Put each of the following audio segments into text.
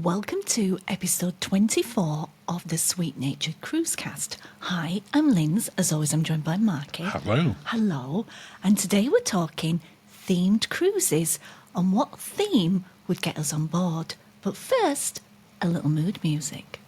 Welcome to episode 24 of the Sweet Natured Cruise Cast. Hi, I'm Linz. As always, I'm joined by Marky. Hello. Hello. And today we're talking themed cruises and what theme would get us on board. But first, a little mood music.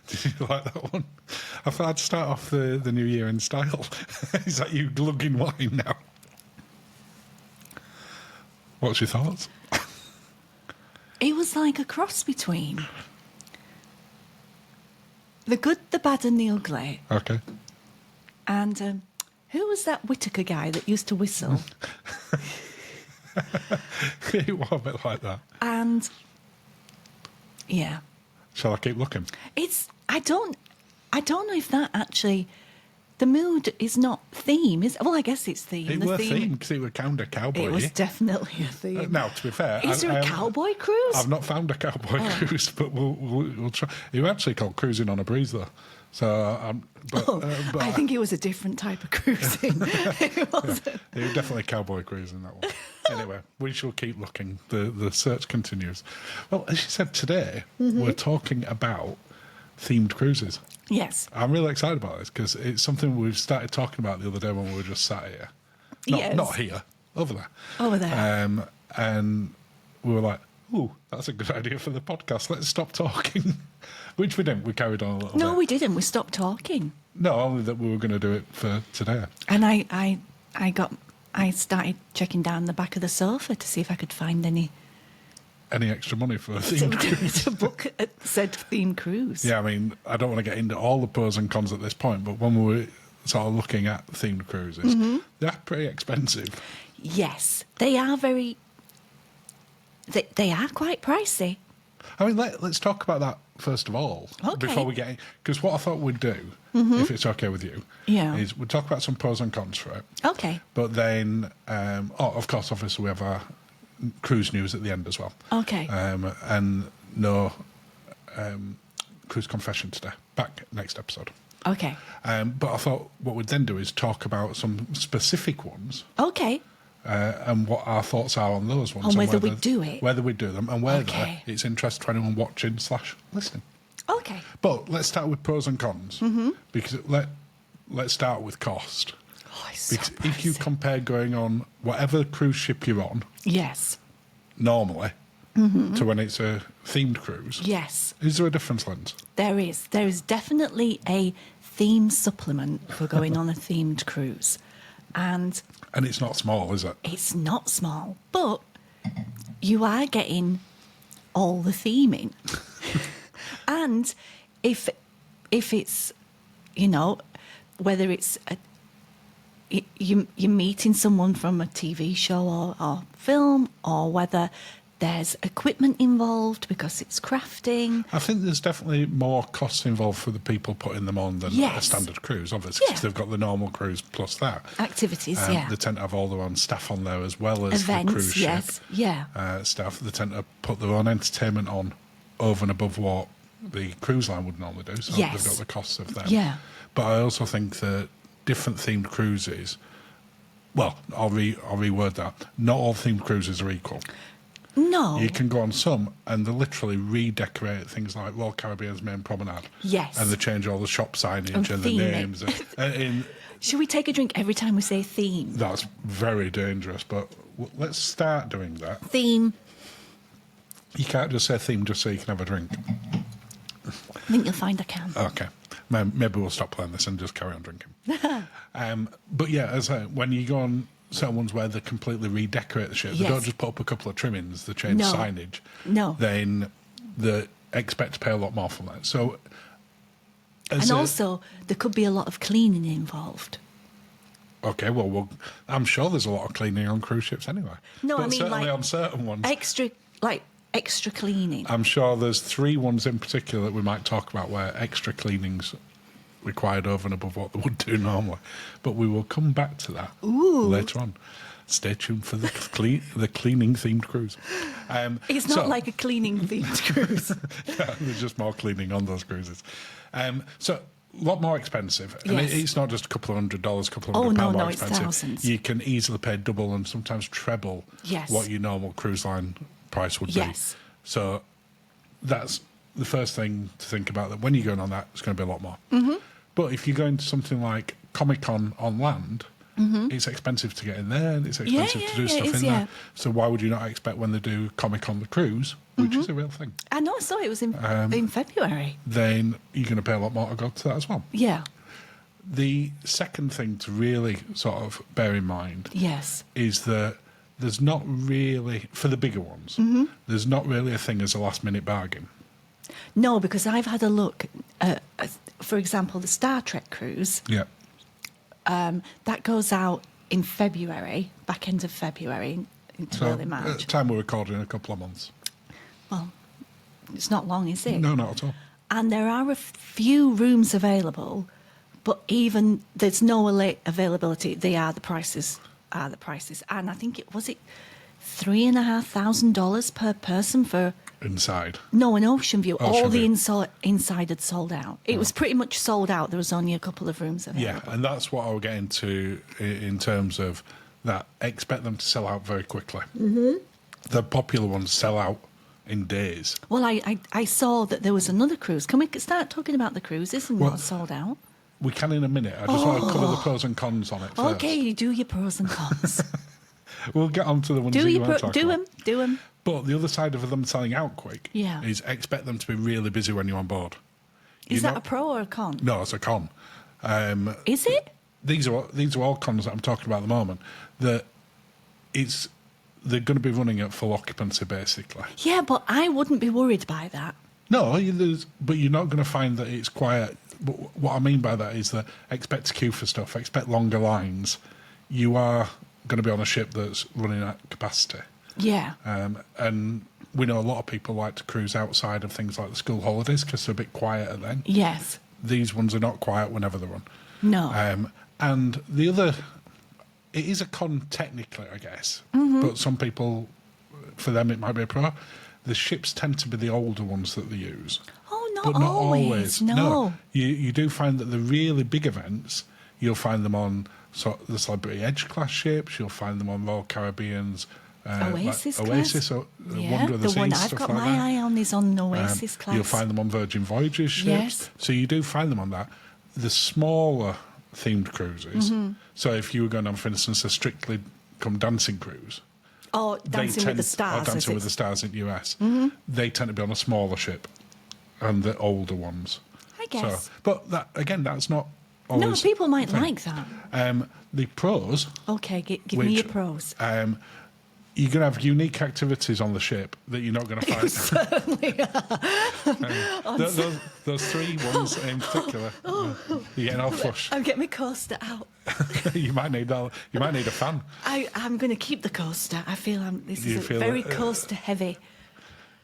Did you like that one? I thought I'd start off the new year in style. Is that you glugging wine now? What's your thoughts? It was like a cross between the good, the bad and the ugly. Okay. And who was that Whittaker guy that used to whistle? It was a bit like that. And yeah. Shall I keep looking? I don't know if that actually, the mood is not theme. Well, I guess it's theme. It was theme because it was kind of cowboy. It was definitely a theme. Now, to be fair, is there a cowboy cruise? I've not found a cowboy cruise, but we'll try. It was actually called Cruising on a Breeze, though. So, but I think it was a different type of cruising. It wasn't. It was definitely cowboy cruising, that one. Anyway, we shall keep looking. The search continues. Well, as you said, today we're talking about themed cruises. Yes. I'm really excited about this because it's something we've started talking about the other day when we were just sat here. Not here, over there. Over there. And we were like, ooh, that's a good idea for the podcast. Let's stop talking. Which we didn't. We carried on a little bit. No, we didn't. We stopped talking. No, only that we were going to do it for today. And I started checking down the back of the sofa to see if I could find any extra money for a themed cruise. to book a said themed cruise. Yeah, I mean, I don't want to get into all the pros and cons at this point, but when we were sort of looking at themed cruises, they're pretty expensive. Yes, they are very. They are quite pricey. I mean, let's talk about that first of all. Okay. Before we get in. Because what I thought we'd do, if it's okay with you, is we'd talk about some pros and cons for it. Okay. But then, of course, obviously we have our cruise news at the end as well. Okay. And no cruise confession today. Back next episode. Okay. But I thought what we'd then do is talk about some specific ones. Okay. And what our thoughts are on those ones. On whether we do it. Whether we do them and whether it's interest to anyone watching / listening. Okay. But let's start with pros and cons. Because let's start with cost. Oh, it's Because so if you pricey. compare going on whatever cruise ship you're on, Yes. normally, to when it's a themed cruise, Yes. is there a difference, Linz? There is. There is definitely a theme supplement for going on a themed cruise. And it's not small, is it? it's not small, but you are getting all the theming. And if it's, whether it's you're meeting someone from a TV show or film, or whether there's equipment involved because it's crafting. I think there's definitely more costs involved for the people putting them on than a standard cruise, obviously, because they've got the normal cruise plus that. Activities, They tend to have all their own staff on there as well as Events, the cruise yes, ship staff. They tend to put their own entertainment on over and above what the cruise line would normally do, so they've got the costs of them. Yeah. But I also think that different themed cruises, well, I'll reword that, not all themed cruises are equal. No. You can go on some and they literally redecorate things like Royal Caribbean's main promenade. Yes. And they change all the shop signage and the theme it. names. Should we take a drink every time we say theme? That's very dangerous, but let's start doing that. Theme. You can't just say theme just so you can have a drink. I think you'll find I can. Okay. Maybe we'll stop playing this and just carry on drinking. But yeah, as when you go on certain ones where they completely redecorate the ship, they don't just put up a couple of trimmings, they change signage. No. Then they expect to pay a lot more for that. So, And also, there could be a lot of cleaning involved. Okay, well, I'm sure there's a lot of cleaning on cruise ships anyway. No, but I mean, certainly like, on certain ones. Extra cleaning. I'm sure there's 3 ones in particular that we might talk about where extra cleaning's required over and above what they would do normally. But we will come back to that later on. Stay tuned for the cleaning-themed cruise. It's not like a cleaning-themed cruise. There's just more cleaning on those cruises. So a lot more expensive. And Yes. it's not just a couple of $100, a couple of £100 more it's expensive. thousands. You can easily pay double and sometimes treble Yes. what your normal cruise line price would be. Yes. So that's the first thing to think about, that when you're going on that, it's going to be a lot more. But if you go into something like CominCon on land, it's expensive to get in there, and it's expensive to do stuff in there. So why would you not expect when they do CominCon the cruise, which is a real thing? I know, I saw it was in February. Then you're going to pay a lot more to go to that as well. Yeah. The second thing to really sort of bear in mind Yes. is that there's not really, for the bigger ones, there's not really a thing as a last-minute bargain. No, because I've had a look at, for example, the Star Trek cruise. Yeah. That goes out in February, back end of February into early At March. the time we're recording, a couple of months. Well, it's not long, is it? No, not at all. And there are a few rooms available, but even there's no availability. The prices are the prices. And I think it was $3,500 per person for... Inside. No, an Ocean View. Ocean All the View. inside had sold out. It was pretty much sold out. There was only a couple of rooms available. Yeah, and that's what I was getting to in terms of that. Expect them to sell out very quickly. The popular ones sell out in days. Well, I saw that there was another cruise. Can we start talking about the cruises and what's sold out? We can in a minute. I just want to cover the pros and cons on it first. Okay, you do your pros and cons. We'll get on to the ones that you want to talk about. Do them. But the other side of them selling out quick is expect them to be really busy when you're on board. Is that a pro or a con? No, it's a con. Is it? These are all cons that I'm talking about at the moment. That they're going to be running at full occupancy basically. Yeah, but I wouldn't be worried by that. No, but you're not going to find that it's quiet. But what I mean by that is that expect to queue for stuff, expect longer lines. You are going to be on a ship that's running at capacity. Yeah. And we know a lot of people like to cruise outside of things like the school holidays because they're a bit quieter then. Yes. These ones are not quiet whenever they run. No. And the other, it is a con technically, I guess, but some people, for them it might be a pro. The ships tend to be the older ones that they use. Oh, But not always. No. You do find that the really big events, you'll find them on the Celebrity Edge class ships, you'll find them on Royal Caribbean's Oasis like class? Oasis, or Wonder of the the one Seas, I've stuff got like my that. eye on is on Oasis class. You'll find them on Virgin Voyages ships. Yes. So you do find them on that. The smaller themed cruises, so if you were going on, for instance, a Strictly Come Dancing cruise, or Dancing with the Stars. or Dancing with the Stars in the US, they tend to be on a smaller ship and the older ones. I guess. So, but that again, that's not always... No, people might the thing. like that. The pros... Okay, give me your pros. You're going to have unique activities on the ship that you're not going to find. Certainly those three ones in particular. You're getting all flush. I'll get my coaster out. You might need a fan. I'm going to keep the coaster. I feel this You is feel very that, coaster heavy.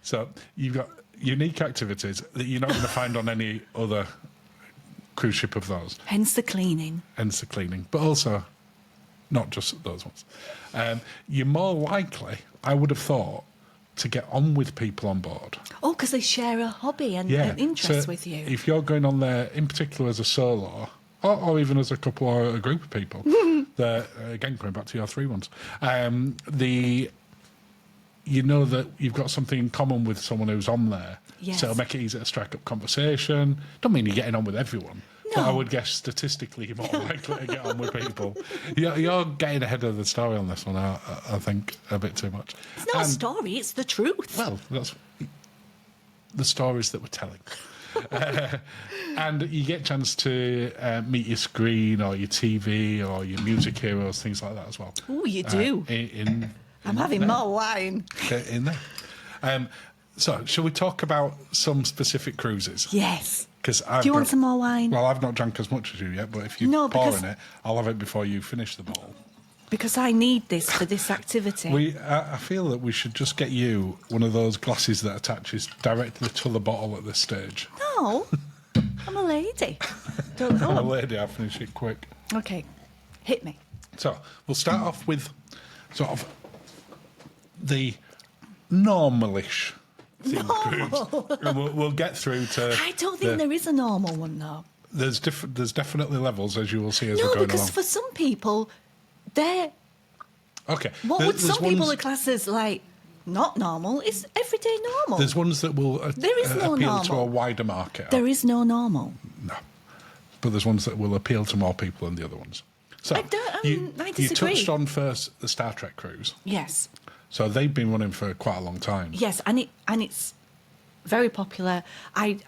So you've got unique activities that you're not going to find on any other cruise ship of those. Hence the cleaning. But also not just those ones. You're more likely, I would have thought, to get on with people on board. Oh, because they share a hobby and an interest So with you. If you're going on there, in particular as a solo, or even as a couple or a group of people, that again going back to your three ones, you know that you've got something in common with someone who's on there. Yes. So it'll make it easier to strike up conversation. Don't mean you're getting on with everyone. No. But I would guess statistically you're more likely to get on with people. You're getting ahead of the story on this one, I think, a bit too much. It's not a story, it's the truth. Well, that's the stories that we're telling. And you get a chance to meet your screen or your TV or your music heroes, things like that as well. Oh, you do. I'm having more wine. In there. So, shall we talk about some specific cruises? Yes. Do you want some more wine? Well, I've not drank as much as you yet, but if you're pouring it, I'll have it before you finish the bottle. Because I need this for this activity. I feel that we should just get you one of those glasses that attaches directly to the bottle at this stage. No, I'm a lady. I'm a lady, I'll finish it quick. Okay, hit me. So, we'll start off with sort of the normalish themed cruise. And we'll get through to. I don't think there is a normal one, though. There's definitely levels, as you will see as we're No, going because along. for some people, they're... Okay. What would some people ones- would class as, like, not normal is everyday normal. There's ones that will There is no appeal to normal. a wider market. There is no normal. No. But there's ones that will appeal to more people than the other ones. So I you disagree. touched on first the Star Trek cruise. Yes. So they've been running for quite a long time. Yes, and it's very popular. I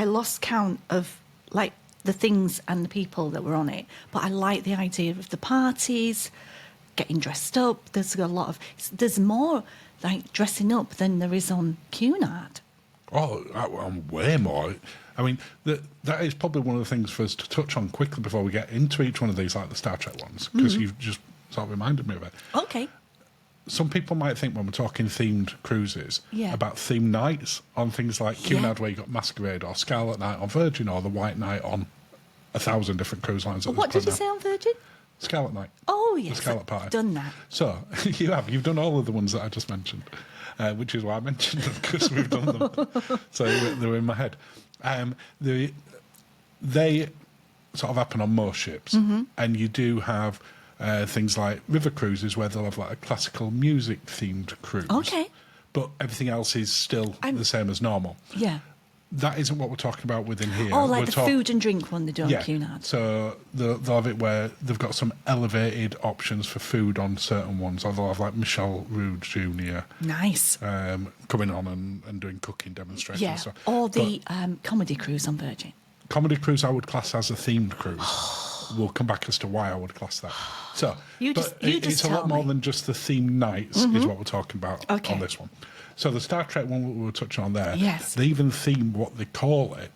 lost count of, like, the things and the people that were on it, but I like the idea of the parties, getting dressed up. There's more, like, dressing up than there is on Cunard. Oh, I'm way more. I mean, that is probably one of the things for us to touch on quickly before we get into each one of these, like the Star Trek ones, because you've just sort of reminded me of it. Okay. Some people might think when we're talking themed cruises Yeah. about themed nights on things like Yeah. Cunard, where you got Masquerade, or Scarlet Night on Virgin, or the White Night on 1,000 different cruise lines. at What this did you point say on Virgin? now. Scarlet Night. Oh, The yes. Scarlet Party. I've done that. So, you've done all of the ones that I just mentioned, which is why I mentioned them, because we've done them. So they were in my head. They sort of happen on most ships, and you do have things like river cruises where they'll have like a classical music themed cruise. Okay. But everything else is still the same as normal. Yeah. That isn't what we're talking about within here. Oh, like We're the talk- food and drink one they do on Yeah. Cunard. So they'll have it where they've got some elevated options for food on certain ones. Or they'll have like Michelle Rood Jr. Nice. Coming on and doing cooking demonstrations. Yeah. So, Or the comedy cruise on Virgin. comedy cruise I would class as a themed cruise. We'll come back as to why I would class that. So, You just it's a tell lot more me. than just the themed nights is what we're talking about Okay. on this one. So the Star Trek one we were touching on there, Yes. they even theme what they call it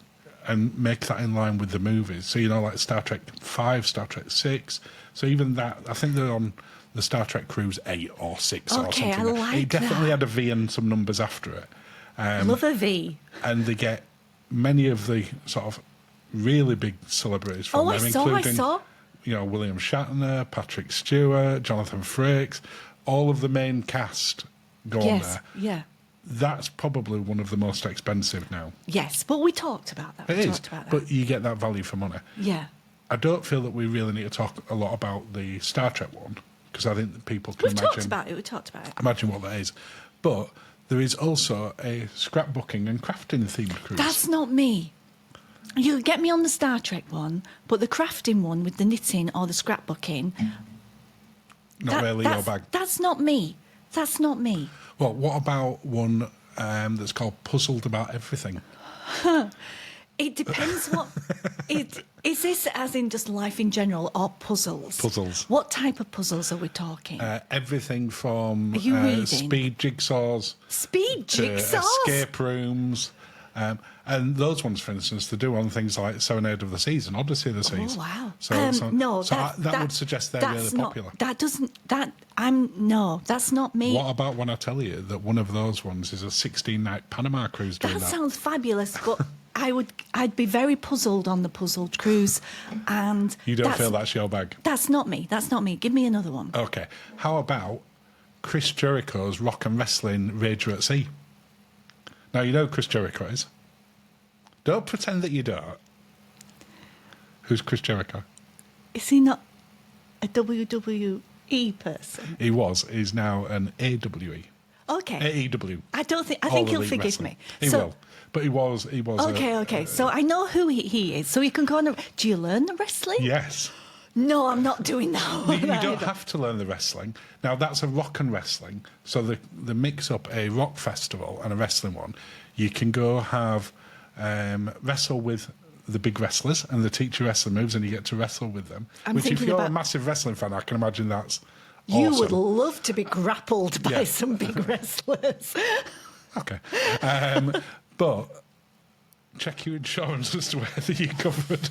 and make that in line with the movies. So, like Star Trek 5, Star Trek 6. So even that, I think they're on the Star Trek Cruise 8 or 6 or Okay, something. I like it definitely that. had a V and some numbers after it. Love a V. And they get many of the sort of really big celebrities from Oh, I them, saw. including William Shatner, Patrick Stewart, Jonathan Frakes, all of the main cast go on Yes. there. Yeah. That's probably one of the most expensive now. Yes, but we talked about that. It We is, talked about that. but you get that value for money. Yeah. I don't feel that we really need to talk a lot about the Star Trek one, because I think that people can We've talked imagine about it. We talked about it. what that is. But there is also a scrapbooking and crafting themed cruise. That's not me. You get me on the Star Trek one, but the crafting one with the knitting or the scrapbooking. not really your bag. That's not me. That's not me. Well, what about one that's called Puzzled About Everything? It depends what. Is this as in just life in general or puzzles? Puzzles. What type of puzzles are we talking? Everything from Are you reading? speed jigsaws Speed to jigsaws? escape rooms. And those ones, for instance, they do on things like Serenade of the Seas and Odyssey of the Seas. Oh wow! So, that that would suggest they're that's really not, popular. That doesn't. That's not me. What about when I tell you that one of those ones is a 16-night Panama cruise doing That that? sounds fabulous, but I'd be very puzzled on the puzzled cruise, and You don't feel that's your bag? That's not me. That's not me. Give me another one. Okay. How about Chris Jericho's Rock and Wrestling Rager at Sea? Now, you know who Chris Jericho is. Don't pretend that you don't. Who's Chris Jericho? Is he not a WWE person? He was. He's now an AWE. Okay. AEW. I All think he'll Elite forgive Wrestling. me. He will. But he was. Okay. So I know who he is. So you can go on. Do you learn the wrestling? Yes. No, I'm not doing that. You don't have to learn the wrestling. Now, that's a rock and wrestling. So they mix up a rock festival and a wrestling one. You can go have wrestle with the big wrestlers and they teach you wrestling moves and you get to wrestle with them. I'm Which, if thinking you're a about- massive wrestling fan, I can imagine that's You awesome. would love to be grappled by Yeah. some big wrestlers. Okay. But check your insurance as to whether you're covered.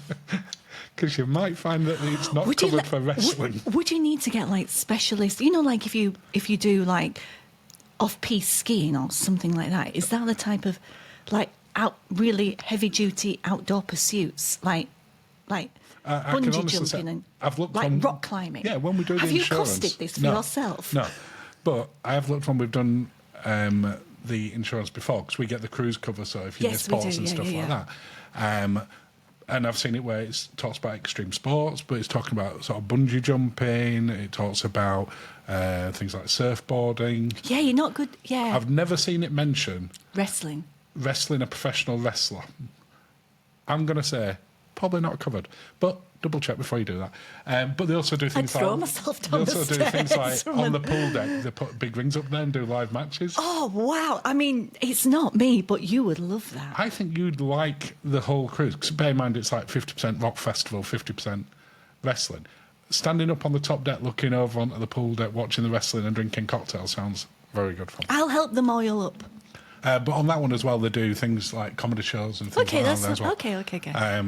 Because you might find that it's not covered for wrestling. Would you need to get like specialists? You know, like if you do like off-piste skiing or something like that. Is that the type of like really heavy-duty outdoor pursuits, like Like I can bungee honestly jumping say, and I've looked like on, rock climbing. Yeah, when we do the Have you insurance. costed this for No, yourself? No, but I have looked when we've done the insurance before, because we get the cruise cover, so if you miss Yes, we ports do. and Yeah, stuff yeah, like yeah. that. And I've seen it where it talks about extreme sports, but it's talking about sort of bungee jumping. It talks about things like surfboarding. Yeah, you're not good. Yeah, I've never seen it mention wrestling. wrestling a professional wrestler. I'm going to say probably not covered, but double check before you do that. But they also do I'd things throw like myself they down also the do things like stairs on the pool deck. They put big rings up there and do live matches. Oh wow! I mean, it's not me, but you would love that. I think you'd like the whole cruise, because bear in mind it's like 50% rock festival, 50% wrestling. Standing up on the top deck, looking over onto the pool deck, watching the wrestling and drinking cocktails sounds very good fun. I'll help them oil up. But on that one as well, they do things like comedy shows and things Okay, like that's that as well. okay. I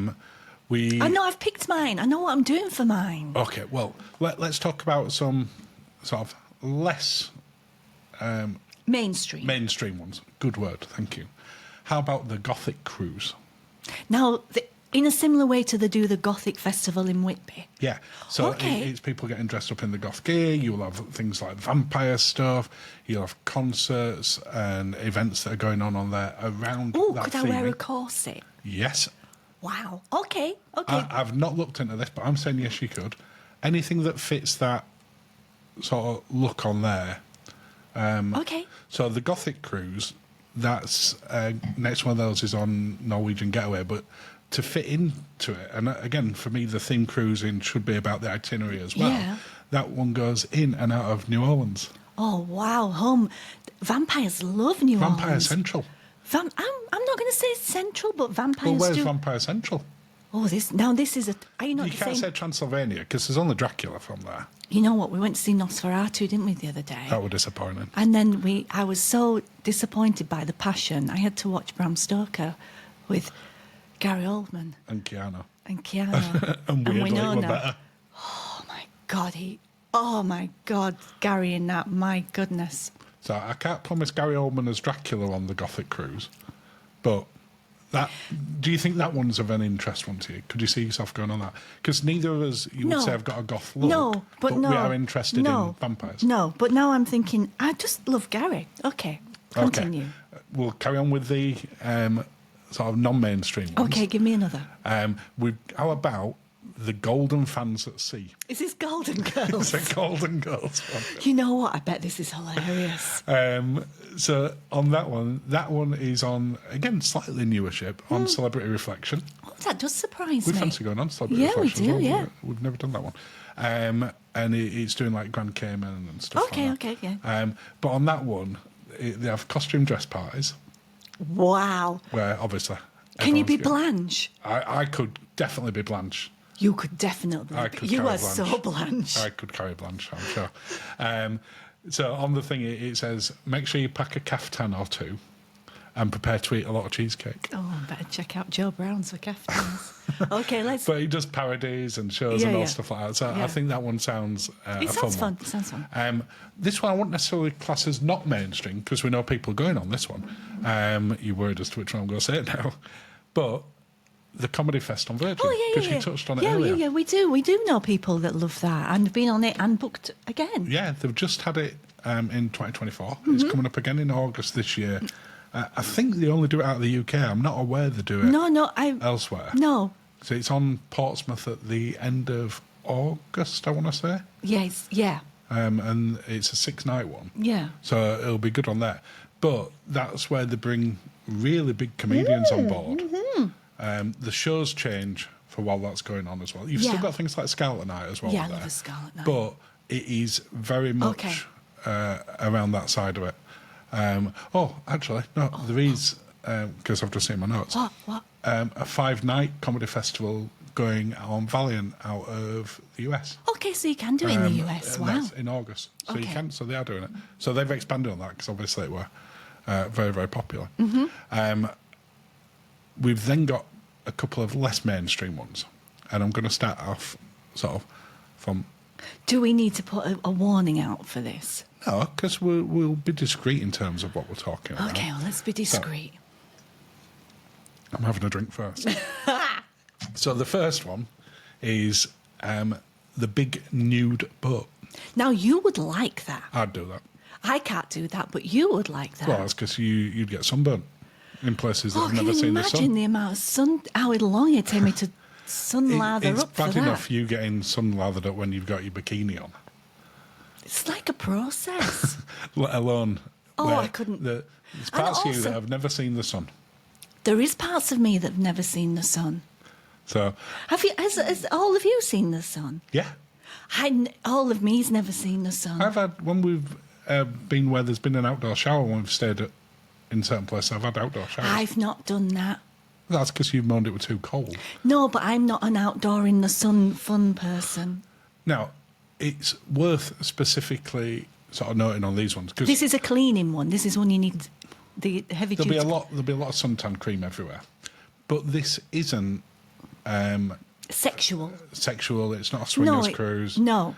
I know I've picked mine. I know what I'm doing for mine. Okay, well, let's talk about some sort of less Mainstream. mainstream ones. Good word, thank you. How about the Gothic Cruise? Now, in a similar way to the Gothic Festival in Whitby. Yeah, so Okay. it's people getting dressed up in the goth gear. You'll have things like vampire stuff. You'll have concerts and events that are going on there around Oh, that could I wear a theming. corset? Yes. Wow. Okay. I've not looked into this, but I'm saying yes, you could. Anything that fits that sort of look on there. Okay. So the Gothic Cruise, that's next one of those is on Norwegian Getaway, but to fit into it, and again, for me, the theme cruising should be about the itinerary as well. Yeah. That one goes in and out of New Orleans. Oh wow, home. Vampires love New Vampire Orleans. Central. I'm not going to say central, but vampires Well, where's do. Vampire Central? Oh, this is a. Are you not You can't saying? say Transylvania, because there's only Dracula from there. You know what? We went to see Nosferatu, didn't we, the other day? That was disappointing. And then I was so disappointed by The Passion. I had to watch Bram Stoker with Gary Oldman And Keanu. and Keanu And weirdly, it was Winona. better. Oh my God, Gary in that. My goodness. So I can't promise Gary Oldman as Dracula on the Gothic Cruise, but do you think that one's of an interest one to you? Could you see yourself going on that? Because neither of us, you would No. say, have got a goth look. No, but no. we are interested No. in vampires. No, but now I'm thinking, I just love Gary. Okay, continue. Okay. We'll carry on with the sort of non-mainstream ones. Okay, give me another. How about the Golden Fans at Sea? Is this Golden Girls? It's a Golden Girls one. You know what? I bet this is hilarious. So on that one is on, again, slightly newer ship, on Celebrity Reflection. Oh, that does surprise We me. fancy going on Celebrity Yeah, we Reflection. as do, well. yeah. We've never done that one. And it's doing like Grand Cayman and stuff Okay, like that. okay, yeah. But on that one, they have costume dress parties, Wow. where obviously... Can you be everyone's Blanche? I could definitely be Blanche. You could definitely. I could You carry are so Blanche. I could carry Blanche, I'm sure. So on the thing, it says, make sure you pack a caftan or two and prepare to eat a lot of cheesecake. Oh, I better check out Joe Brown's for caftans. Okay, let's. But he does parodies and shows Yeah, and all yeah. stuff like that. So Yeah. I think that one sounds It a sounds fun fun. It sounds fun. one. This one I wouldn't necessarily class as not mainstream, because we know people going on this one. You're worried as to which one I'm going to say it now. But the Comedy Fest on Virgin, Oh yeah, because yeah. you touched on it yeah, earlier. Yeah, we do. We do know people that love that and have been on it and booked again. Yeah, they've just had it in 2024. Mm-hmm. It's coming up again in August this year. I think they only do it out of the UK. I'm not aware they do it No, elsewhere. No. So it's on Portsmouth at the end of August, I want to say. Yes. Yeah. And it's a 6-night one. Yeah. So it'll be good on that. But that's where they bring really big comedians on board. Mm-hmm. The shows change for while that's going on as well. You've Yeah. still got things like Scarlet Night as well. Yeah, I there. love a Scarlet Night. But it is very much around that side of it. Actually, no, there is, because I've just seen my notes, What? a 5-night comedy festival going on Valiant out of the US. Okay, so you can do it in the US. And Wow. that's in August. So you Okay. can, so they are doing it. So they've expanded on that, because obviously it were very, very popular. Mm-hmm. We've then got a couple of less mainstream ones. And I'm going to start off sort of from... Do we need to put a warning out for this? No, because we'll be discreet in terms of what we're talking about. Okay, well, let's be discreet. I'm having a drink first. So the first one is the big nude boat. Now, you would like that. I'd do that. I can't do that, but you would like that. Well, that's because you'd get sunburnt in places that have never can you seen the sun. imagine the amount of sun, how long it'd take me to sun lather It's up for bad that? enough you getting sun lathered up when you've got your bikini on, It's like a process. let alone... Oh, where I couldn't. There's parts of you also- that have never seen the sun. There is parts of me that have never seen the sun. So, Has all of you seen the sun? yeah. All of me's never seen the sun. I've had, when we've been where there's been an outdoor shower, when we've stayed in certain places, I've had outdoor showers. I've not done that. That's because you moaned it was too cold. No, but I'm not an outdoor in the sun fun person. Now, it's worth specifically sort of noting on these ones because This is a cleaning one. This is one you need the heavy there'll duty. be a lot of suntan cream everywhere, but this isn't Sexual. sexual. It's not a swingers No, cruise. No.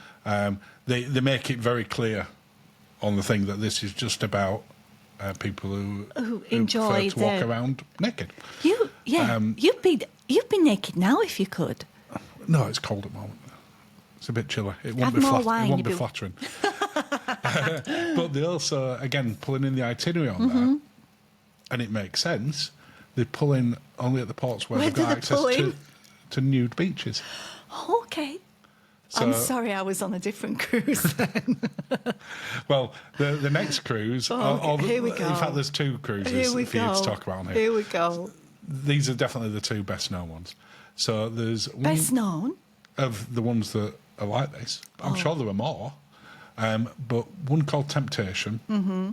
They make it very clear on the thing that this is just about people who enjoy prefer to walk around naked. You'd be naked now if you could. No, it's cold at the moment. It's a bit chilly. It won't Have be, more it wine, won't you'd be be- flattering. But they also, again, pulling in the itinerary on Mm-hmm. there, and it makes sense. They pull in only at the ports where Where they've do got they access pull in? to nude beaches. Okay. I'm So- sorry, I was on a different cruise then. Well, the next cruise, Here we go. in fact, there's two cruises Here we for you go. to talk about on here. Here we go. These are definitely the two best known ones. So there's one Best known. of the ones that are like this. I'm sure there are more, but one called Temptation. Mm-hmm.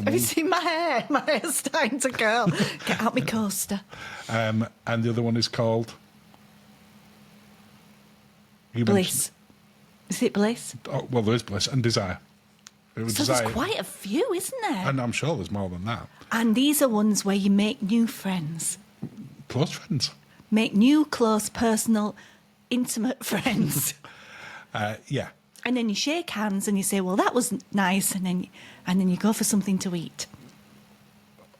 Have you seen my hair? My hair's starting to curl. Get out my coaster. And the other one is called Bliss. Is it Bliss? Well, there is Bliss and Desire. It was So Desire, there's quite a few, isn't there? and I'm sure there's more than that. And these are ones where you make new friends. Close friends. Make new, close, personal, intimate friends. Yeah. And then you shake hands and you say, well, that was nice. And then you go for something to eat.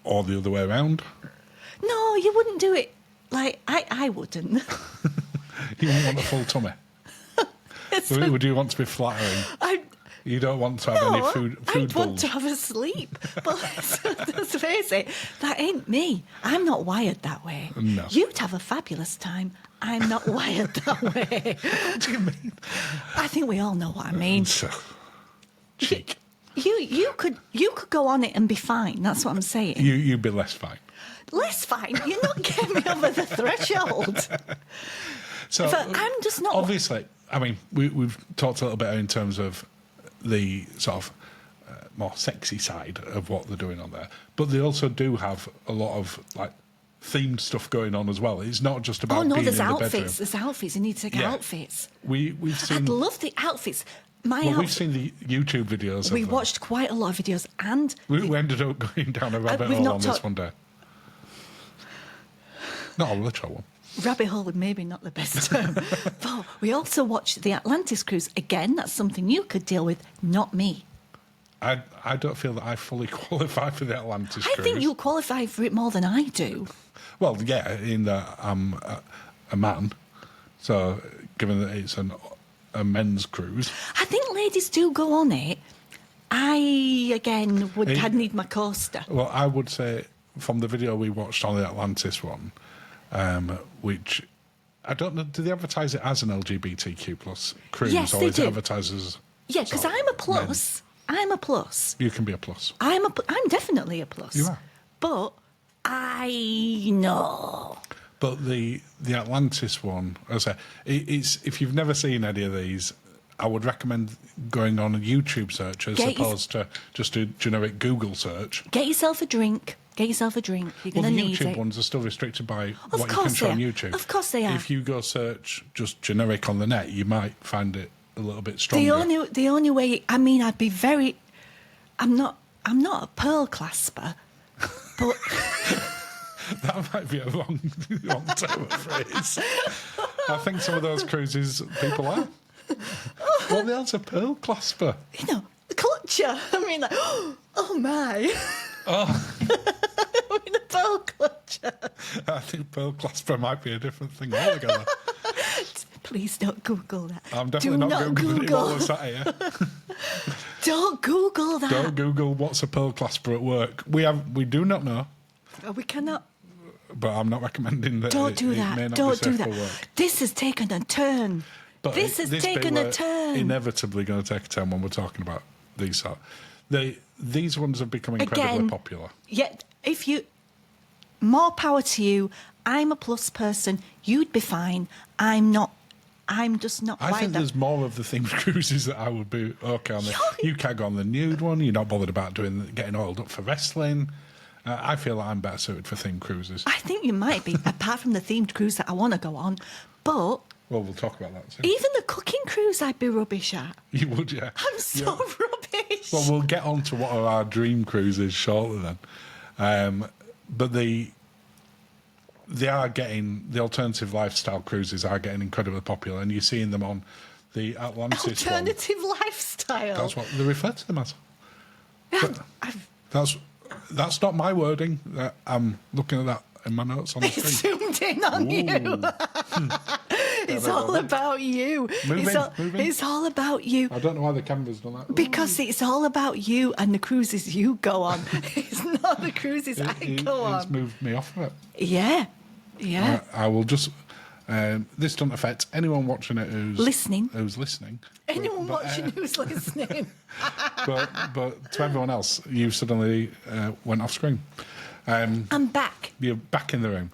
Or the other way around. No, you wouldn't do it. Like, I wouldn't. You wouldn't want a full tummy. Would you want to be flattering? You don't want to have any food I'd want bulge. to have a sleep. But let's face it, that ain't me. I'm not wired that way. No. You'd have a fabulous time. I'm not wired that way. What do you mean? I think we all know what I mean. So, cheek. You could go on it and be fine. That's what I'm saying. You'd be less fine. Less fine. You're not getting me over the threshold. So But I'm just not. obviously. I mean, we've talked a little bit in terms of the sort of more sexy side of what they're doing on there, but they also do have a lot of like themed stuff going on as well. It's not just about Oh no, being there's in the outfits. bedroom. There's outfits. You need to get Yeah. outfits. We've seen. I'd love the outfits. We've seen the YouTube videos. We of them. watched quite a lot of videos, and We ended up going down a rabbit we've hole not on this one day. Not a literal one. rabbit hole would maybe not the best term. But we also watched the Atlantis cruise. Again, that's something you could deal with, not me. I don't feel that I fully qualify for the Atlantis I cruise. think you qualify for it more than I do. Well, yeah, in that I'm a man, so given that it's a men's cruise, I think ladies do go on it. I'd need my coaster. well, I would say from the video we watched on the Atlantis one, which I don't know, do they advertise it as an LGBTQ plus cruise, Yes, or they is do. it advertised as? Yeah, because sort of I'm a plus. I'm a plus. You can be a plus. I'm definitely a plus. You are. But I know. But the Atlantis one, as I say, it's if you've never seen any of these, I would recommend going on a YouTube search as opposed to just a generic Google search. Get yourself a drink. You're Well, going to the need YouTube it. ones are still restricted by Of what you can course show they on are. YouTube. Of course they are. If you go search just generic on the net, you might find it a little bit stronger. The only way, I mean, I'd be very. I'm not a pearl clasper, but That might be a wrong term of phrase. I think some of those cruises people are. What the hell's a pearl clasper? you know, the clutcher. I mean, like, oh my. Oh, I mean, a pearl clutcher. I think Pearl Clasper might be a different thing altogether. Please don't Google that. I'm definitely not Googling it while we're sat here. Don't Google that. Don't Google what's a Pearl Clasper at work. We do not know. We cannot. But I'm not recommending that. Don't do it that. may not Don't be do safe that. for work. This has taken a turn. But this has taken a turn. Inevitably going to take a turn when we're talking about these sort. These ones have become incredibly popular. Yet, if you, more power to you. I'm a plus person. You'd be fine. I'm not. I'm just not. I think there's more of the themed cruises that I would be okay on. You can't go on the nude one. You're not bothered about getting oiled up for wrestling. I feel like I'm better suited for themed cruises. I think you might be, apart from the themed cruise that I want to go on. But well, we'll talk about that soon. Even the cooking cruise, I'd be rubbish at. You would, yeah. I'm so rubbish. Well, we'll get on to what are our dream cruises shortly then. But they are getting, the alternative lifestyle cruises are getting incredibly popular, and you're seeing them on the Atlantis alternative lifestyle. That's what they refer to them as. Yeah, that's not my wording. I'm looking at that in my notes on the screen. Zoomed in on you. It's all about you. It's all about you. I don't know why the camera's done that. Because it's all about you and the cruises you go on. It's not the cruises I go on. It's moved me off of it. Yeah. I will just. This doesn't affect anyone watching it who's listening. Anyone watching who's listening. but to everyone else, you suddenly went off screen. I'm back. You're back in the room.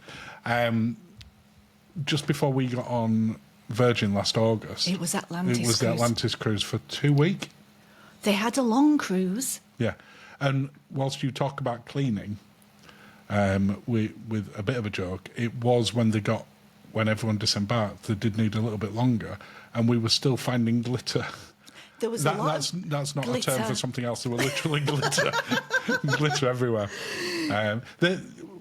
Just before we got on Virgin last August, it was Atlantis. It was the Atlantis cruise for 2 weeks. They had a long cruise. Yeah, and whilst you talk about cleaning, with a bit of a joke, it was when everyone disembarked, they did need a little bit longer, and we were still finding glitter. There was that's not glitter. A term for something else. There were literally glitter everywhere.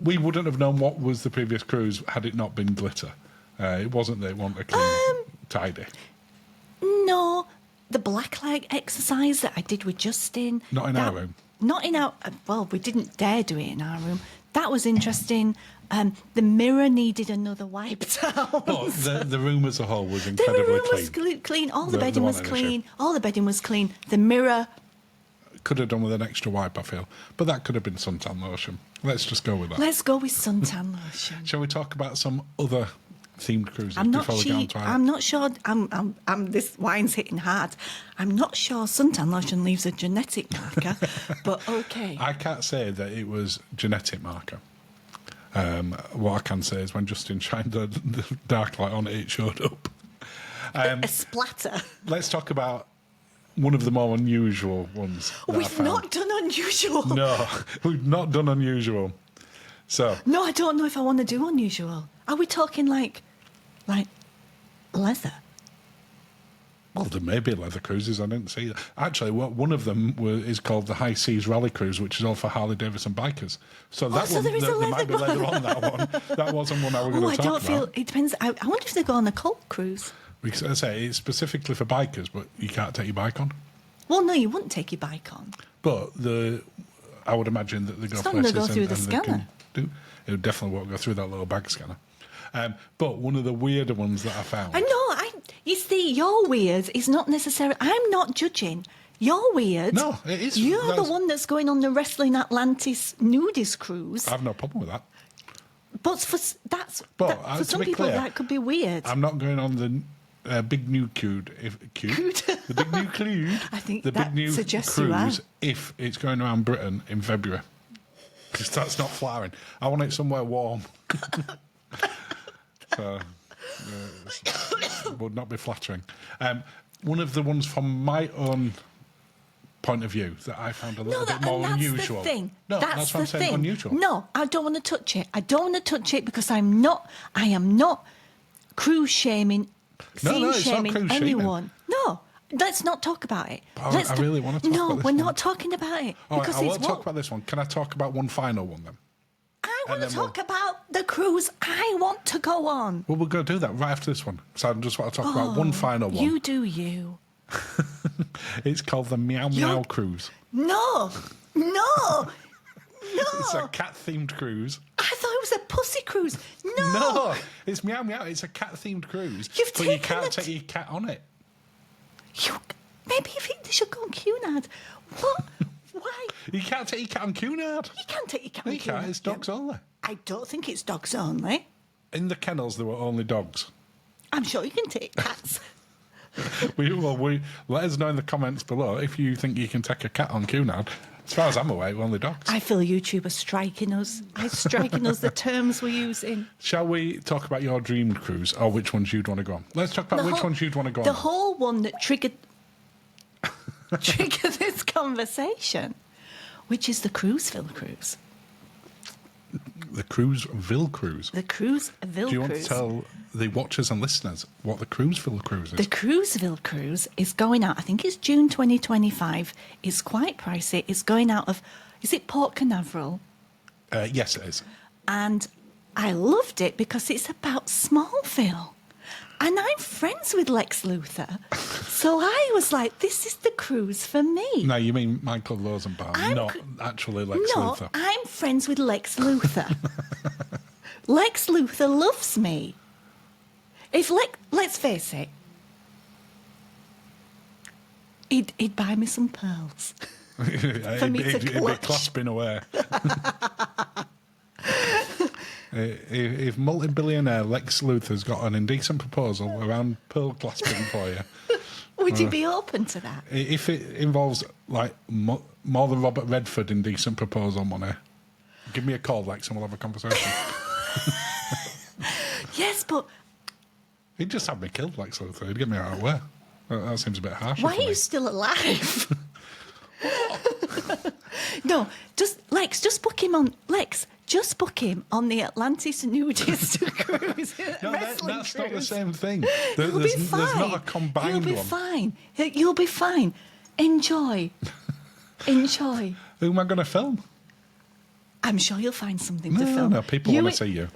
We wouldn't have known what was the previous cruise had it not been glitter. It wasn't that it wanted clean, tidy. No, the blacklight exercise that I did with Justin. Not in our room. Not in our. Well, we didn't dare do it in our room. That was interesting. The mirror needed another wipe down. Oh, the room as a whole was incredibly clean. The room was clean. All the bedding was clean. All the bedding was clean. The mirror could have done with an extra wipe, I feel. But that could have been suntan lotion. Let's just go with that. Let's go with suntan lotion. Shall we talk about some other themed cruises I'm before we get on to I'm not sure. This wine's hitting hard. I'm not sure suntan lotion leaves a genetic marker, but okay. I can't say that it was genetic marker. What I can say is when Justin shined the dark light on it, it showed up. A splatter. Let's talk about one of the more unusual ones. We've not done unusual. No, we've not done unusual. So no, I don't know if I want to do unusual. Are we talking like leather? Well, there may be leather cruises. I didn't see that. Actually, one of them is called the High Seas Rally Cruise, which is all for Harley Davidson bikers. So that one, there might be leather on that one. That wasn't one I was going to talk about. It depends. I wonder if they go on a cult cruise. Because I say it's specifically for bikers, but you can't take your bike on. Well, no, you wouldn't take your bike on. But I would imagine that they go it's not places going to go through the scanner. It would definitely won't go through that little bag scanner. But one of the weirder ones that I found. I know. You see, your weird is not necessarily. I'm not judging. You're weird. No, it is. You're the one that's going on the Wrestling Atlantis Nudist cruise. I have no problem with that. But for some people, clear, that could be weird. I'm not going on the big new crude. The big new crude. I think the that big new suggests cruise if it's going around Britain in February. Because that's not flattering. I want it somewhere warm. So, it would not be flattering. One of the ones from my own point of view that I found a little bit more unusual. That's the thing. No, that's what I'm saying, unusual. No, I don't want to touch it. I don't want to touch it because I am not cruise shaming, shaming anyone. No, let's not talk about it. I really want to talk about this. No, we're not talking about it. All right, I won't talk about this one. Can I talk about one final one then? I want to talk about the cruise I want to go on. Well, we're going to do that right after this one. So I just want to talk about one final one. You do you. It's called the Meow Meow Cruise. No. It's a cat-themed cruise. I thought it was a pussy cruise. No. No, it's Meow Meow. It's a cat-themed cruise. You've but you taken can't it. take your cat on it. Maybe you think they should go on Cunard. What? Why? You can't take your cat on Cunard. You can't take your cat No, on you can't. Cunard. It's dogs only. I don't think it's dogs only. In the kennels, there were only dogs. I'm sure you can take cats. Let us know in the comments below if you think you can take a cat on Cunard. As far as I'm aware, we're only dogs. I feel YouTube are striking us. The terms we're using. Shall we talk about your dream cruise, or which ones you'd want to go on? Let's talk about which ones you'd want to go on. The whole one that triggered this conversation, which is the Cruise Ville Cruise. The Cruise Ville Cruise. The Cruise Ville Cruise. Do you want to tell the watchers and listeners what the Cruise Ville Cruise is? The Cruise Ville Cruise is going out, I think it's June 2025. It's quite pricey. It's going out of, is it Port Canaveral? Yes, it is. And I loved it because it's about Smallville. And I'm friends with Lex Luthor. So I was like, this is the cruise for me. No, you mean Michael Rosenbaum, not actually Lex Luthor. No, I'm friends with Lex Luthor. Lex Luthor loves me. Let's face it, he'd buy me some pearls for me to He'd be clutch. clasping away. If multi-billionaire Lex Luthor's got an indecent proposal around pearl clasping for you, Would you be open to that? if it involves like more than Robert Redford indecent proposal money, give me a call, Lex, and we'll have a conversation. Yes, but He'd just have me killed, Lex Luthor. He'd get me out of the way. That seems a bit harsh. why are you still alive? No, just book him on Lex. Just book him on the Atlantis Nudist Cruise. No, that's cruise. not the same thing. You'll be fine. There's not a combined You'll be one. fine. You'll be fine. Enjoy. Enjoy. Who am I going to film? I'm sure you'll find something to film. No, people want to see you.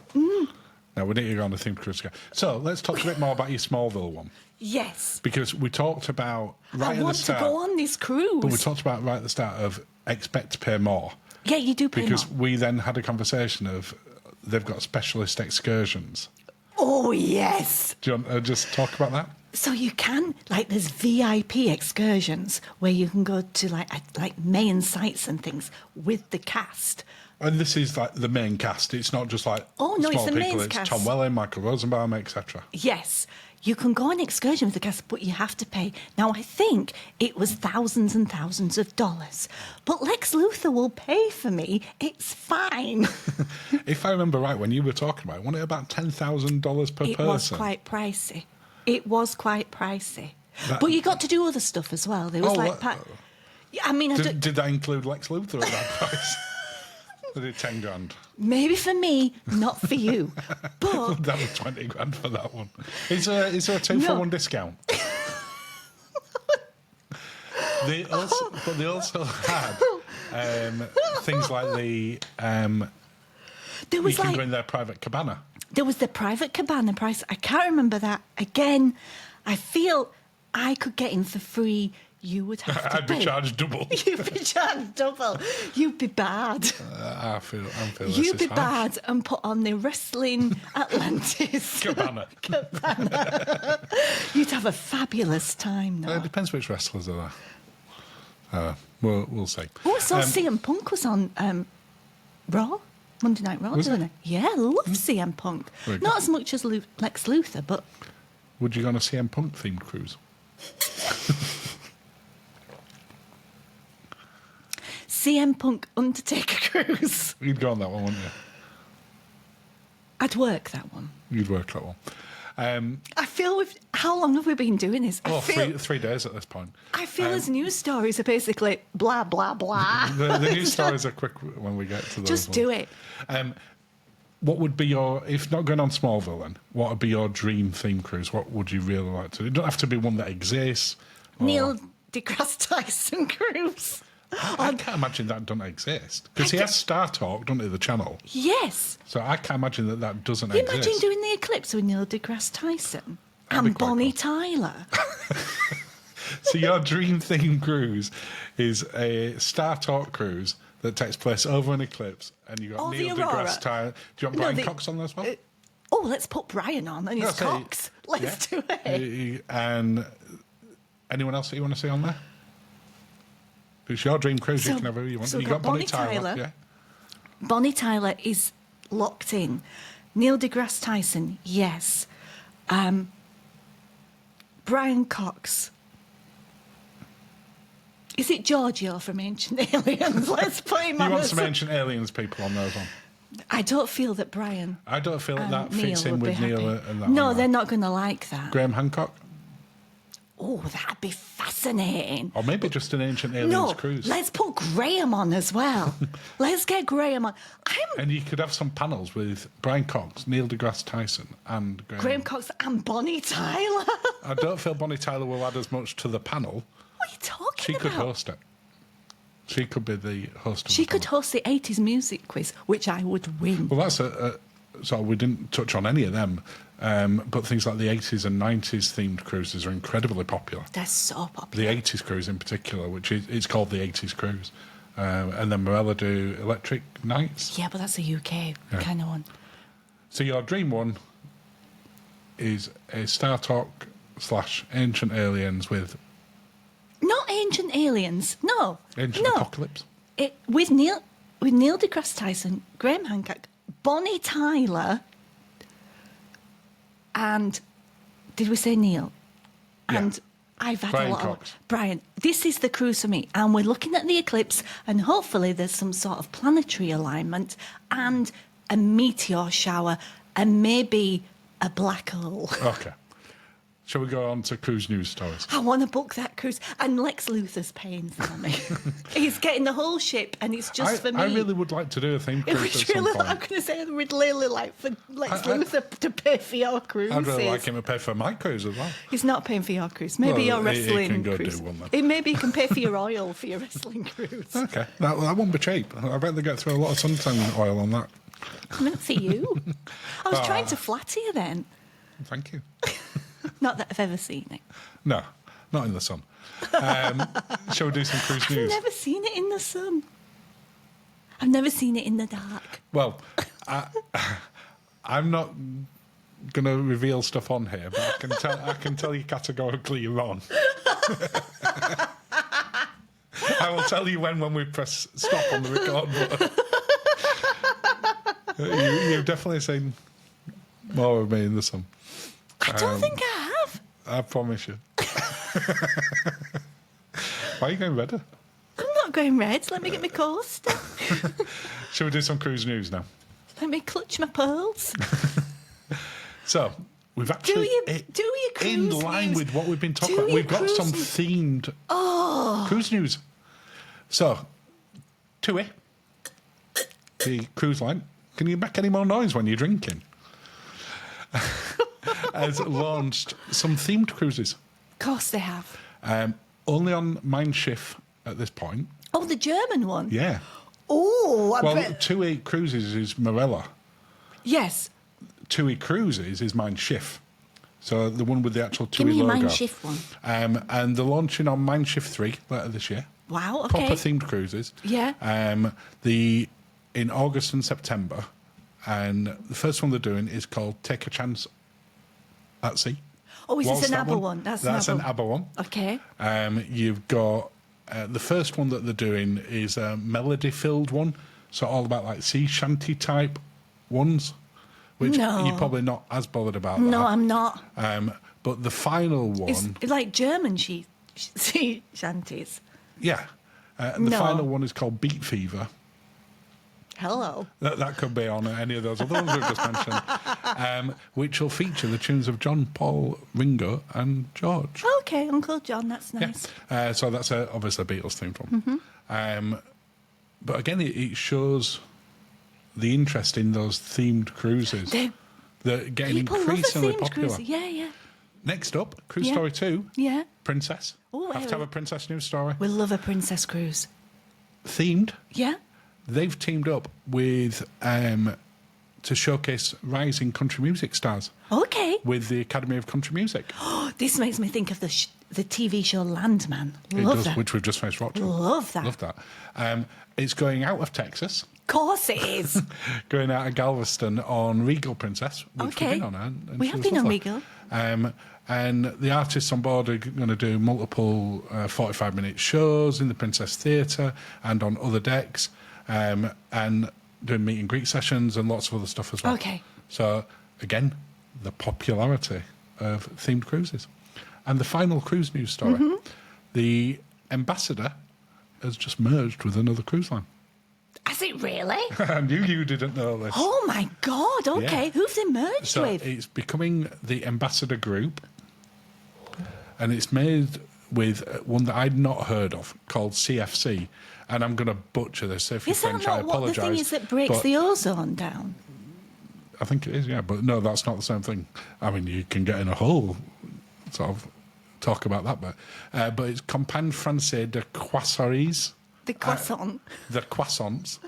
No, we need to go on the themed cruise. So let's talk a bit more about your Smallville one. Yes. Because we talked about right I at the want start. to go on this cruise. But we talked about right at the start of expect to pay more. Yeah, you do pay Because more. we then had a conversation of they've got specialist excursions. Oh, yes. Do you want to just talk about that? So you can, there's VIP excursions where you can go to like main sites and things with the cast. And this is like the main cast. It's not just like Oh, no, small it's the people. main It's cast. Tom Welling, Michael Rosenbaum, etc. Yes, you can go on excursion with the cast, but you have to pay. Now, I think it was thousands and thousands of dollars, but Lex Luthor will pay for me. It's fine. If I remember right, when you were talking about it, wasn't it about $10,000 per It person? was quite pricey. But you got to do other stuff as well. There was Yeah, I mean, Did that include Lex Luthor at that price? Or did 10 grand? maybe for me, not for you. But That was 20 grand for that one. Is there a 2-for-1 discount? They also had things like there was you can go in their private cabana. There was the private cabana price. I can't remember that. Again, I feel I could get in for free. You would have to I'd pay. be charged double. You'd be charged double. You'd be bad. I'm feeling You'd this be is bad and put on the Wrestling Atlantis Cabana. You'd have a fabulous time. It No. depends which wrestlers are there. We'll see. Oh, I saw CM Punk was on Raw. Monday Night Raw, Was didn't it? it? Yeah, I love CM Punk. Very good. Not as much as Lex Luthor, but Would you go on a CM Punk themed cruise? CM Punk Undertaker Cruise. You'd go on that one, wouldn't you? I'd work that one. You'd work that one. I feel how long have we been doing this? I feel, 3 days at this point. I feel as news stories are basically blah, blah, blah. The news stories are quick when we get to those. Just do it. What would be your, if not going on Smallville then, what would be your dream theme cruise? What would you really like to do? It don't have to be one that exists. Neil deGrasse Tyson Cruise. I can't imagine that doesn't exist. Because he has Star Talk, doesn't he, the channel? Yes. So I can't imagine that doesn't Can you exist. imagine doing the eclipse with Neil deGrasse Tyson? That'd be And quite Bonnie cool. Tyler. So your dream theme cruise is a Star Talk cruise that takes place over an eclipse, and you got Oh, Neil the Aurora. deGrasse Tyson. Do you want Brian Cox on there as well? Oh, let's put Brian on and his That's it. Cox. Let's do it. And anyone else that you want to see on there? It's your dream cruise. You can have who you want. So You we've got got Bonnie Tyler. Yeah. Bonnie Tyler is locked in. Neil deGrasse Tyson, yes. Brian Cox. Is it Giorgio from Ancient Aliens? Let's put him on. You want some Ancient Aliens people on those one? I don't feel that Brian. I don't feel that Neil fits in would with be Neil happy. and that. No, one, they're not going to like that. Graham Hancock, Oh, that'd be fascinating. or maybe just an Ancient Aliens No, cruise. let's put Graham on as well. Let's get Graham on. And you could have some panels with Brian Cox, Neil deGrasse Tyson, and Graham Cox and Bonnie Tyler. I don't feel Bonnie Tyler will add as much to the panel. What are you talking She about? could host it. She could be the host of She the could panel. host the 80s music quiz, which I would win. Well, that's so we didn't touch on any of them, but things like the 80s and 90s themed cruises are incredibly popular. They're so popular. The 80s cruise in particular, which is it's called the 80s cruise. And then Morella do Electric Nights. Yeah, but that's a UK kind of one. So your dream one is a Star Talk / Ancient Aliens with Not Ancient Aliens. No. Ancient no. Apocalypse. With Neil deGrasse Tyson, Graham Hancock, Bonnie Tyler, and did we say Neil? Yeah. And I've had Brian a lot Cox. of Brian. This is the cruise for me, and we're looking at the eclipse, and hopefully there's some sort of planetary alignment and a meteor shower, and maybe a black hole. Okay. Shall we go on to cruise news stories? I want to book that cruise, and Lex Luthor's paying for me. He's getting the whole ship, and it's just for me. I really would like to do a theme It cruise would at some really, point. I'm going to say I would really like for Lex Luthor to pay for your cruises. I'd really like him to pay for my cruise as well. He's not paying for your cruise. Maybe Well, your he wrestling can go cruise. do one then. Maybe he can pay for your oil for your wrestling cruise. Okay, that won't be cheap. I bet they get through a lot of suntan oil on that. Not for you. I was trying to flatter you then. Thank you. Not that I've ever seen it. No, not in the sun. Shall we do some cruise I've news? never seen it in the sun. I've never seen it in the dark. Well, I'm not going to reveal stuff on here, but I can tell you categorically you're wrong. I will tell you when we press stop on the record button. You've definitely seen more of me in the sun. I don't think I have. I promise you. Why are you going redder? I'm not going red. Let me get my coaster. Shall we do some cruise news now? Let me clutch my pearls. So, we've actually... Do your cruise in line news. with what we've been talking Do about. your We've got cruise some news. themed cruise news. So, TUI, the cruise line, can you make any more noise when you're drinking? Has launched some themed cruises. Of course they have. Only on Mein Schiff at this point. Oh, the German one? Yeah. Oh, I Well, bet. TUI Cruises is Morella. Yes. TUI Cruises is Mein Schiff. So the one with the actual Give TUI me a logo. Mein Schiff one. And they're launching on Mein Schiff 3 later this year. Wow, okay. Proper themed cruises. Yeah. In August and September. And the first one they're doing is called Take a Chance at Sea. Oh, is What's this an that ABBA one? That's an an ABBA one. Okay. You've got the first one that they're doing is a melody-filled one, so all about like sea shanty type ones, which No. you're probably not as bothered about. No, that. I'm not. But the final It's one, like German sea shanties. yeah, the No. final one is called Beat Fever. Hello. That could be on any of those other ones we've just mentioned, which will feature the tunes of John, Paul, Ringo, and George. Okay, Uncle John, that's nice. So that's obviously a Beatles themed one. Mm-hmm. But again, it shows the interest in those themed cruises. They're getting People increasingly love a themed popular. cruise. Yeah, yeah. Next up, Cruise Yeah. Story 2, Yeah. Princess. Oh, Have to have a princess news story. We love a princess cruise. Themed. Yeah. They've teamed up with to showcase rising country music stars. Okay. with the Academy of Country Music. This makes me think of the TV show Landman. It Love does, that. which we've just finished watching. Love that. Love that. It's going out of Texas. Of course it is. Going out of Galveston on Regal Princess, which we've been on. And We she have was been on lovely. Regal. And the artists on board are going to do multiple 45-minute shows in the Princess Theatre and on other decks, and doing meet and greet sessions and lots of other stuff as well. Okay. So, again, the popularity of themed cruises. And the final cruise news story. Mm-hmm. The Ambassador has just merged with another cruise line. Has it really? I knew you didn't know this. Oh, my God. Okay. Yeah. Who've they merged So with? it's becoming the Ambassador Group, and it's made with one that I'd not heard of called CFC. And I'm going to butcher this. So if you're Is that French, I not what apologise. the thing is that breaks but the ozone down? I think it is, yeah. But no, that's not the same thing. I mean, you can get in a whole sort of talk about that, but it's Compagnie Française de Croisseries. The croissant. The Croissants,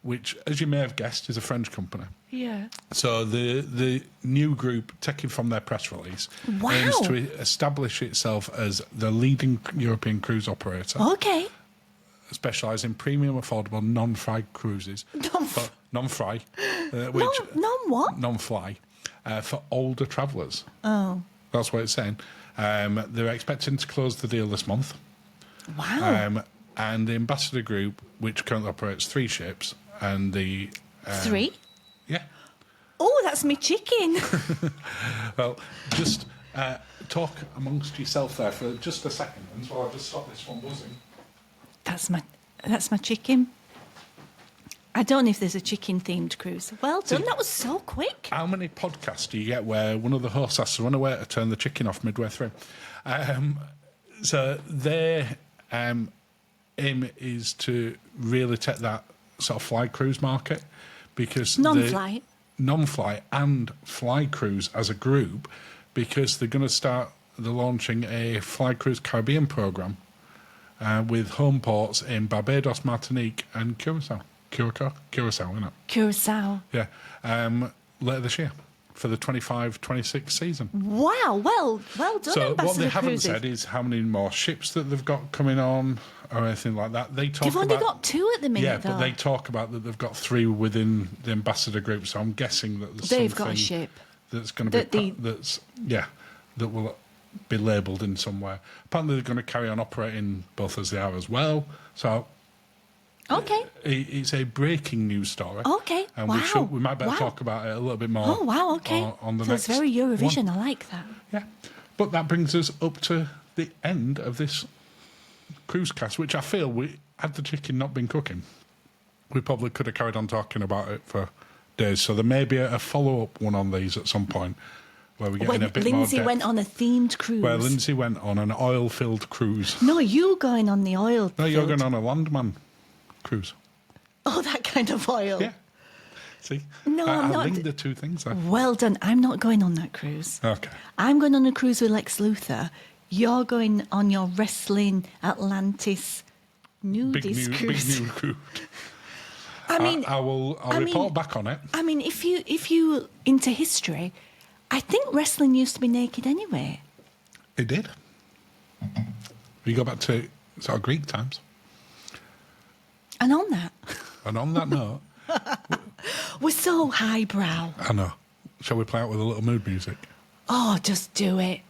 which, as you may have guessed, is a French company. Yeah. So the new group, taking from their press release, Wow. aims to establish itself as the leading European cruise operator, Okay. specialising in premium, affordable, non-fly cruises. Non-fly. Which what? non-fly for older travellers. Oh. That's what it's saying. They're expecting to close the deal this month. Wow. And the Ambassador Group, which currently operates 3 ships, and the... 3? Yeah. Oh, that's me chicken. Well, just talk amongst yourself there for just a second, while I just stop this one buzzing. That's my chicken. I don't know if there's a chicken-themed cruise. Well done. That was so quick. How many podcasts do you get where one of the hosts has to run away to turn the chicken off midway through? So their aim is to really take that sort of fly cruise market, because Non-fly. Non-fly and fly cruise as a group, because they're launching a Fly Cruise Caribbean program with home ports in Barbados, Martinique, and Curacao. Curacao, isn't it? Curacao. Yeah. Later this year for the 25-26 season. Wow. Well done, So Ambassador what they haven't Cruises. said is how many more ships that they've got coming on or anything like that. They talk They've only got 2 at the minute, yeah, though. but they talk about that they've got 3 within the Ambassador Group. So I'm guessing that They've got a ship that's going to be that will be labelled in somewhere. Apparently, they're going to carry on operating both as they are as well. So. Okay. It's a breaking news story. Okay. And Wow. we might better Wow. talk about it a little bit more. Oh, wow, okay. On the So next it's very Eurovision. one. I like that. Yeah. But that brings us up to the end of this cruise cast, which I feel, had the chicken not been cooking, we probably could have carried on talking about it for days. So there may be a follow-up one on these at some point where we get in a bit more Lindsay depth. went on a themed cruise. Where Lindsay went on an oil-filled cruise. No, you going on the oil. No, you're filled- going on a landman cruise. Oh, that kind of oil. Yeah. See? No, I I'm not. linked the 2 things there. Well done. I'm not going on that cruise. Okay. I'm going on a cruise with Lex Luthor. You're going on your wrestling Atlantis nudist cruise. Big new cruise. I mean, I'll report back on it. I mean, if you into history, I think wrestling used to be naked anyway. It did. We go back to sort of Greek times. And on that, And on that note, we're so highbrow. I know. Shall we play out with a little mood music? Oh, just do it.